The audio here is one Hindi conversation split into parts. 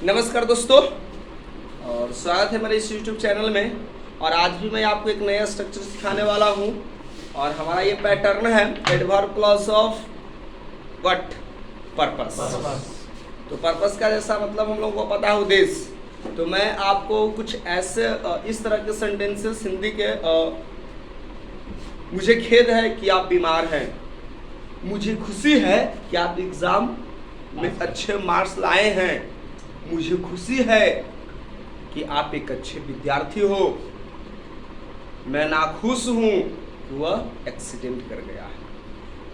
नमस्कार दोस्तों, और स्वागत है मेरे इस YouTube चैनल में। और आज भी मैं आपको एक नया स्ट्रक्चर सिखाने वाला हूँ। और हमारा ये पैटर्न है adverb clause of what purpose. तो पर्पस का जैसा मतलब हम लोग को पता है उद्देश्य। तो मैं आपको कुछ ऐसे इस तरह के सेंटेंसेस हिंदी के मुझे खेद है कि आप बीमार हैं, मुझे खुशी है कि आप एग्जाम में अच्छे मार्क्स लाए हैं, मुझे खुशी है कि आप एक अच्छे विद्यार्थी हो, मैं नाखुश हूं कि वह एक्सीडेंट कर गया है।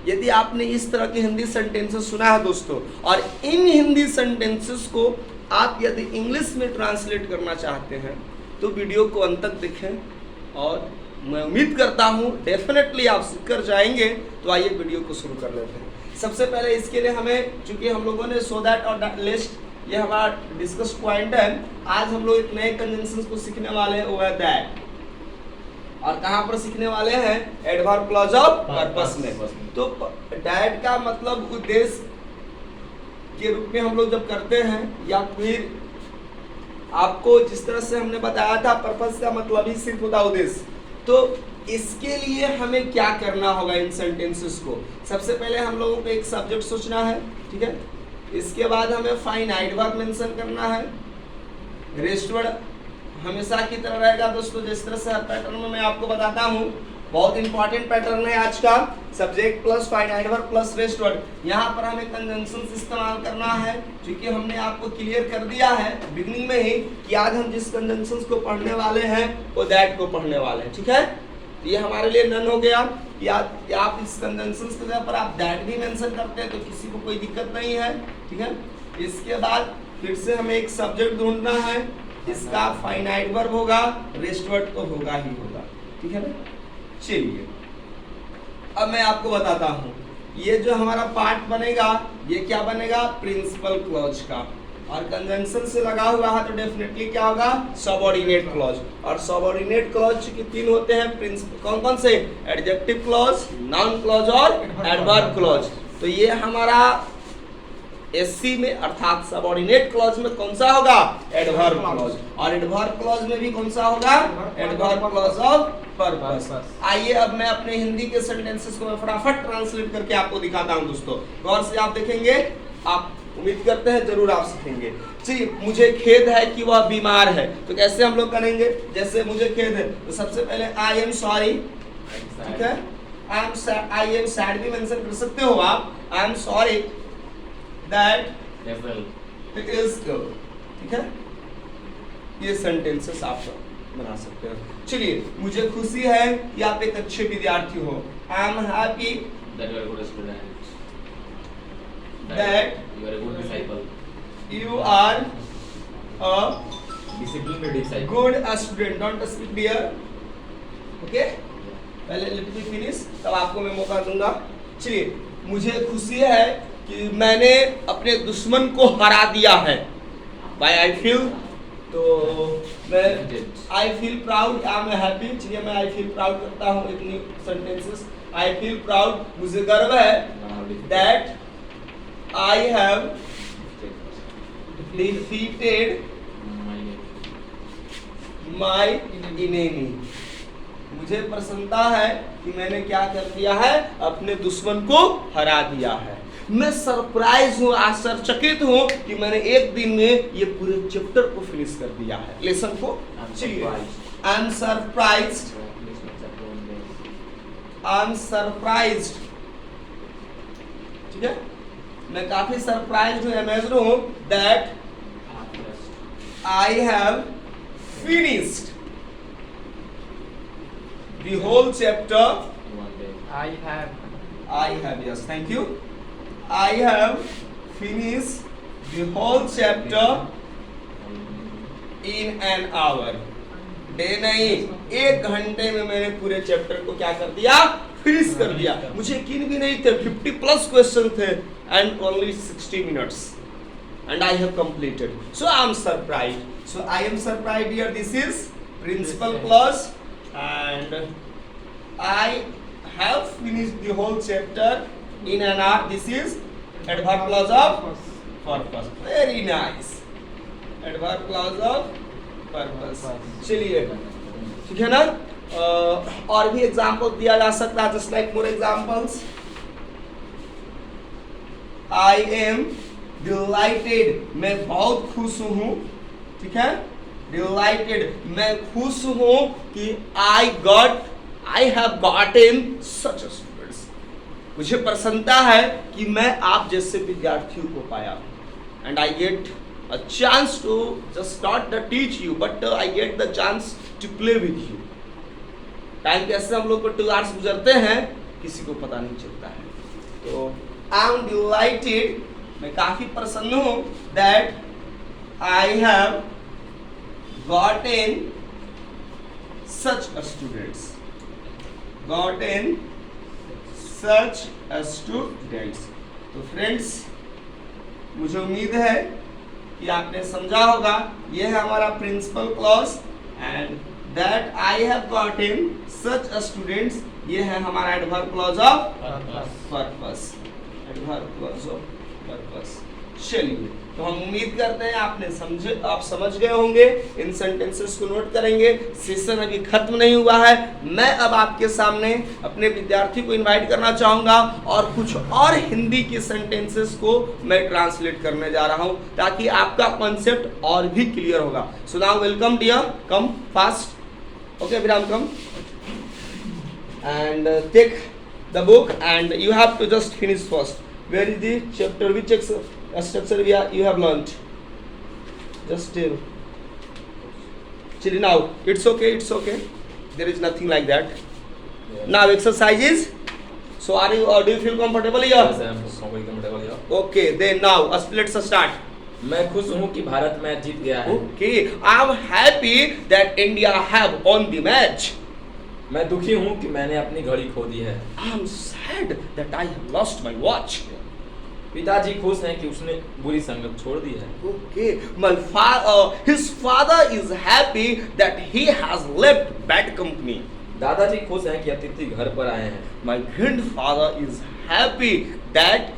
यदि आपने इस तरह के हिंदी सेंटेंसेस सुना है दोस्तों, और इन हिंदी सेंटेंसेस को आप यदि इंग्लिश में ट्रांसलेट करना चाहते हैं तो वीडियो को अंत तक देखें। और मैं उम्मीद करता हूं डेफिनेटली आप सीख कर जाएंगे। तो आइए वीडियो को शुरू कर लेते हैं। सबसे पहले इसके लिए हमें, चूंकि हम लोगों ने सो दैट और लिस्ट, ये हमारा डिस्कस पॉइंट है। आज हम लोग एक नए कंजंक्शन को सीखने वाले हैं, वो है दैट। और कहाँ पर सीखने वाले हैं? एडवर्ब क्लॉज ऑफ पर्पस में। तो दैट का मतलब उद्देश्य के रूप में हम लोग जब करते हैं, या फिर आपको जिस तरह से हमने बताया था पर्पस का मतलब ही सिर्फ होता उद्देश्य। तो इसके लिए हमें क्या करना होगा इन सेंटेंसेस को? सबसे पहले हम लोगों को एक सब्जेक्ट सोचना है, ठीक है। इसके बाद हमें फाइनाइट वर्ब मेंशन करना है। रेस्ट वर्ड हमेशा की तरह रहेगा दोस्तों, जिस तरह से हर पैटर्न में मैं आपको बताता हूँ। बहुत इंपॉर्टेंट पैटर्न है आज का, subject plus finite verb plus rest word. यहाँ पर हमें कंजंक्शन इस्तेमाल करना है, क्योंकि हमने आपको क्लियर कर दिया है बिगिनिंग में ही कि आज हम जिस कंजंक्शन को पढ़ने वाले हैं वो दैट को पढ़ने वाले हैं, ठीक है। तो ये हमारे लिए डन हो गया कि आप इस कंजंक्शन के जगह पर आप दैट भी मेंशन करते हैं तो किसी को कोई दिक्कत नहीं है, ठीक है। इसके बाद फिर से हमें एक सब्जेक्ट ढूंढना है, इसका फाइनाइट वर्ब होगा, रेस्ट वर्ड तो होगा ही होगा, ठीक है ना। चलिए अब मैं आपको बताता हूँ, ये जो हमारा पार्ट बनेगा ये क्या बनेगा? प्रिंसिपल क्लॉज का। और कंजंक्शन से लगा हुआ है तो डेफिनेटली क्या होगा? Subordinate clause. और सबऑर्डिनेट क्लॉज के तीन होते हैं प्रिंसिपल। कौन कौन से? एडजेक्टिव क्लॉज, नाउन क्लॉज और एडवर्ब क्लॉज। तो ये हमारा एससी में अर्थात सबऑर्डिनेट क्लॉज में कौन सा होगा? Adverb clause. और एडवर्ब क्लॉज में भी कौन सा होगा? Adverb clause of purpose. आइए अब मैं अपने हिंदी के सेंटेंसेस को मैं फटाफट ट्रांसलेट करके आपको दिखाता हूं दोस्तों। गौर से आप देखेंगे, आप उम्मीद करते हैं जरूर आप सीखेंगे। चलिए, मुझे खेद है कि वह बीमार है, तो कैसे हम लोग करेंगे? जैसे मुझे खेद है तो सबसे पहले आई एम सॉरी, ठीक है। आई एम सैड भी मेंशन कर सकते हो आप। I am sorry that it is good, ठीक है। ये सेंटेंसेस आप बना सकते हो। चलिए, मुझे खुशी है कि आप एक अच्छे विद्यार्थी हो। I am happy that you are a good student, that you are a good disciple, you are a disciplined disciple, good student. Don't speak dear, okay? पहले let me finish, तब आपको मैं मौका दूंगा। चलिए, मुझे खुशी है कि मैंने अपने दुश्मन को हरा दिया है। By I feel, तो मैं I feel proud, I am happy। चलिए, मैं I feel proud करता हूँ इतनी sentences। I feel proud, मुझे गर्व है that I have defeated my enemy। मुझे प्रसन्नता है कि मैंने क्या कर दिया है? अपने दुश्मन को हरा दिया है। मैं सरप्राइज हूँ, आश्चर्यचकित हूँ कि मैंने एक दिन में ये पूरे चैप्टर को फिनिश कर दिया है, लेसन को। चलिए, I am surprised, I am surprised, ठीक है। मैं काफी सरप्राइज्ड हूँ, अमेज्ड हूँ that I have finished the whole chapter. I have yes, thank you. I have finished the whole chapter in an hour. Day नहीं, 1 घंटे में मैंने पूरे चैप्टर को क्या कर दिया? फिनिश कर दिया। मुझे यकीन भी नहीं थे, 50+ क्वेश्चन थे and only 60 minutes and I have completed. So I am surprised. So I am surprised here. This is principal clause and I have finished the whole chapter in an hour. This is adverb clause of purpose. Very nice. Adverb clause of purpose. चलिए ठीक है ना। और भी एग्जाम्पल दिया जा सकता है, just like more examples. I am delighted, मैं बहुत खुश हूं, ठीक है। डिलाइटेड, मैं खुश हूं कि आई have gotten such a students, मुझे प्रसन्नता है कि मैं आप जैसे विद्यार्थियों को पाया। And I get a chance to just not the teach you but I get the chance to play with you। Time कैसे हम लोग को 2 hours गुजरते हैं किसी को पता नहीं चलता है। तो I am delighted, मैं काफी प्रसन्न हूँ that I have gotten such a students, gotten such a students। तो फ्रेंड्स मुझे उम्मीद है कि आपने समझा होगा। यह है हमारा principal clause and that I have gotten such a students, ये है हमारा adverb clause of purpose, adverb clause of purpose. चलिए, तो हम उम्मीद करते हैं आप समझ गए होंगे। इन सेंटेंसेस को नोट करेंगे। सेशन अभी खत्म नहीं हुआ है। मैं अब आपके सामने अपने विद्यार्थी को इनवाइट करना चाहूंगा और कुछ और हिंदी के सेंटेंसेस को मैं ट्रांसलेट करने जा रहा हूं ताकि आपका कॉन्सेप्ट और भी क्लियर होगा। So now welcome dear, come fast. Okay Viram, come and take the book and you have to just finish first. Where is the chapter, which structure you have learnt? Just tell. Chili now, it's okay, there is nothing like that. Yeah. Now exercises. So do you feel comfortable here? Yes, I am comfortable here. Okay, then now let's start. मैं खुश हूँ कि भारत मैच जीत गया है। Okay, I am happy that India have won the match. मैं दुखी हूँ कि मैंने अपनी घड़ी खो दी है। I am sad that I have lost my watch. पिताजी खुश हैं कि उसने बुरी संगत छोड़ दी है। Okay, his father is happy that he has left bad company. दादाजी खुश हैं कि अतिथि घर पर आए हैं। My grandfather is happy that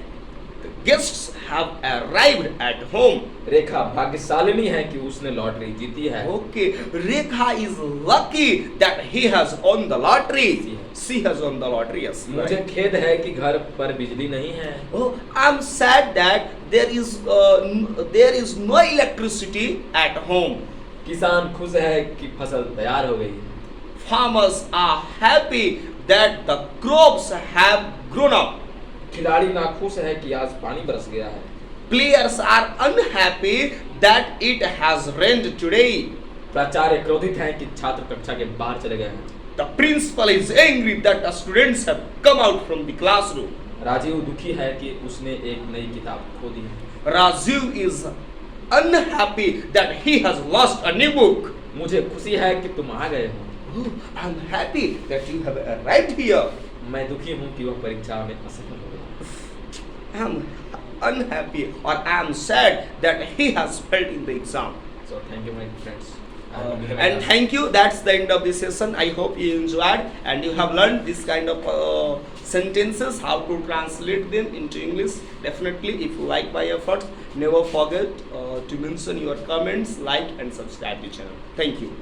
the guests have arrived at home. रेखा भाग्यशालिनी है कि उसने लॉटरी जीती है। Okay, Rekha is lucky that he has won the lottery. She has won the lottery. Yes. मुझे खेद है कि घर पर बिजली नहीं है। Oh, I'm sad that there is no electricity at home. किसान खुश है कि फसल तैयार हो गई है। Farmers are happy that the crops have grown up. खिलाड़ी नाखुश है कि आज पानी बरस गया है। Players are unhappy that it has rained today. प्राचार्य क्रोधित हैं कि छात्र कक्षा के बाहर चले गए हैं। The principal is angry that the students have come out from the classroom. Rajiv दुखी है कि उसने एक नई किताब खो दी है। Rajiv is unhappy that he has lost a new book. मुझे खुशी है कि तुम आ गए हो। Oh, I'm happy that you have arrived here. मैं दुखी हूँ कि वह परीक्षा में असफल हो गया। I'm unhappy or I'm sad that he has failed in the exam. So thank you my friends. And thank you. That's the end of this session. I hope you enjoyed and you have learned this kind of sentences, how to translate them into English. Definitely, if you like my efforts, never forget to mention your comments, like and subscribe the channel. Thank you.